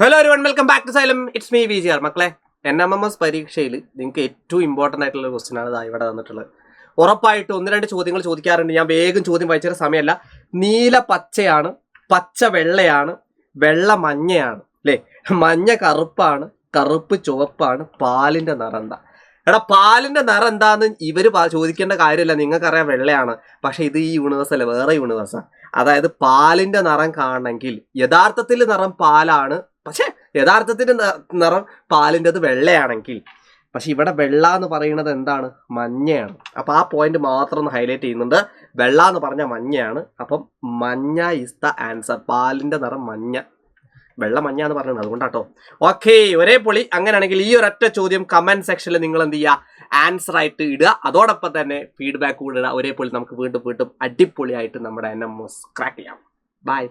Hello everyone, welcome back to Xylem. It's me VGR. മക്കളെ, NMMS പരീക്ഷയിൽ നിങ്ങൾക്ക് ഏറ്റവും ഇമ്പോർട്ടൻ്റ് ആയിട്ടുള്ള ഒരു ക്വസ്റ്റ്യൻ ആണ് ഇവിടെ തന്നിട്ടുള്ളത്. ഉറപ്പായിട്ട് 1-2 ചോദ്യങ്ങൾ ചോദിക്കാറുണ്ട്. ഞാൻ വേഗം ചോദ്യം വായിച്ച സമയമല്ല. നീല പച്ചയാണ്, പച്ച വെള്ളയാണ്, വെള്ള മഞ്ഞയാണ്, അല്ലേ? മഞ്ഞ കറുപ്പാണ്, കറുപ്പ് ചുവപ്പാണ്, പാലിന്റെ നിറം എന്താ? എടാ, പാലിന്റെ നിറം എന്താന്ന് ഇവര് ചോദിക്കേണ്ട കാര്യമില്ല. നിങ്ങൾക്കറിയാം വെള്ളയാണ്. പക്ഷെ ഇത് ഈ യൂണിവേഴ്സ് അല്ല, വേറെ യൂണിവേഴ്സാണ്. അതായത് പാലിന്റെ നിറം കാണണമെങ്കിൽ യഥാർത്ഥത്തിൽ നിറം പാലാണ്, പക്ഷെ യഥാർത്ഥത്തിന്റെ നിറം പാലിൻ്റെത് വെള്ളയാണെങ്കിൽ, പക്ഷെ ഇവിടെ വെള്ള എന്ന് പറയുന്നത് എന്താണ്? മഞ്ഞയാണ്. അപ്പൊ ആ പോയിന്റ് മാത്രം ഒന്ന് ഹൈലൈറ്റ് ചെയ്യുന്നുണ്ട്. വെള്ള എന്ന് പറഞ്ഞാൽ മഞ്ഞയാണ്. അപ്പം മഞ്ഞ ഈസ് ദ ആൻസർ. പാലിന്റെ നിറം മഞ്ഞ, വെള്ള മഞ്ഞ എന്ന് പറയുന്നത് അതുകൊണ്ടാട്ടോ. ഓക്കെ, ഒരേ പൊളി. അങ്ങനെയാണെങ്കിൽ ഈ ഒരൊറ്റ ചോദ്യം കമന്റ് സെക്ഷനിൽ നിങ്ങൾ എന്ത് ചെയ്യുക? ആൻസർ ആയിട്ട് ഇടുക. അതോടൊപ്പം തന്നെ ഫീഡ്ബാക്ക് കൂടെ ഇടുക. ഒരേ പൊളി. നമുക്ക് വീണ്ടും അടിപൊളിയായിട്ട് നമ്മുടെ NMMS ക്രാക്ക് ചെയ്യാം. ബൈ.